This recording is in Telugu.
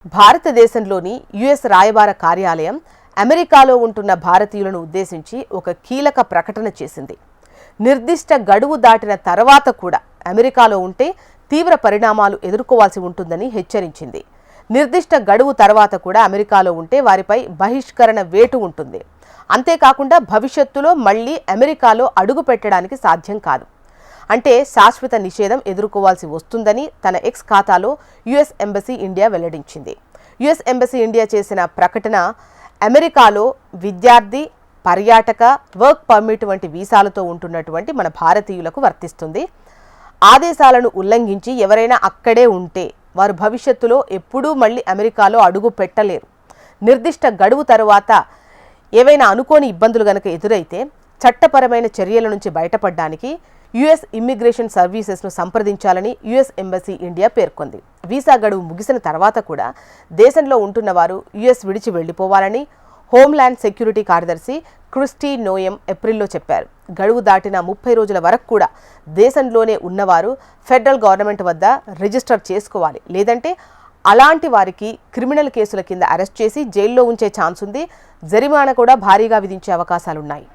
భారతదేశంలోని యుఎస్ రాయబార కార్యాలయం అమెరికాలో ఉంటున్న భారతీయులను ఉద్దేశించి ఒక కీలక ప్రకటన చేసింది. నిర్దిష్ట గడువు దాటిన తర్వాత కూడా అమెరికాలో ఉంటే తీవ్ర పరిణామాలు ఎదుర్కోవాల్సి ఉంటుందని హెచ్చరించింది. నిర్దిష్ట గడువు తర్వాత కూడా అమెరికాలో ఉంటే వారిపై బహిష్కరణ వేటు ఉంటుంది. అంతేకాకుండా భవిష్యత్తులో మళ్లీ అమెరికాలో అడుగు పెట్టడానికి సాధ్యం కాదు. అంటే శాశ్వత నిషేధం ఎదుర్కోవాల్సి వస్తుందని తన ఎక్స్ ఖాతాలో యుఎస్ ఎంబసీ ఇండియా వెల్లడించింది. యుఎస్ ఎంబసీ ఇండియా చేసిన ప్రకటన అమెరికాలో విద్యార్థి, పర్యాటక, వర్క్ పర్మిట్ వంటి వీసాలతో ఉంటున్నటువంటి మన భారతీయులకు వర్తిస్తుంది. ఆదేశాలను ఉల్లంఘించి ఎవరైనా అక్కడే ఉంటే వారు భవిష్యత్తులో ఎప్పుడూ మళ్ళీ అమెరికాలో అడుగు పెట్టలేరు. నిర్దిష్ట గడువు తరువాత ఏవైనా అనుకోని ఇబ్బందులు గనక ఎదురైతే చట్టపరమైన చర్యల నుంచి బయటపడడానికి యుఎస్ ఇమ్మిగ్రేషన్ సర్వీసెస్ను సంప్రదించాలని యుఎస్ ఎంబసీ ఇండియా పేర్కొంది. వీసా గడువు ముగిసిన తర్వాత కూడా దేశంలో ఉంటున్న వారు యుఎస్ విడిచి వెళ్లిపోవాలని హోమ్ల్యాండ్ సెక్యూరిటీ కార్యదర్శి క్రిస్టీ నోయెం ఏప్రిల్లో చెప్పారు. గడువు దాటిన 30 రోజుల వరకు కూడా దేశంలోనే ఉన్నవారు ఫెడరల్ గవర్నమెంట్ వద్ద రిజిస్టర్ చేసుకోవాలి. లేదంటే అలాంటి వారికి క్రిమినల్ కేసుల కింద అరెస్ట్ చేసి జైల్లో ఉంచే ఛాన్స్ ఉంది. జరిమానా కూడా భారీగా విధించే అవకాశాలున్నాయి.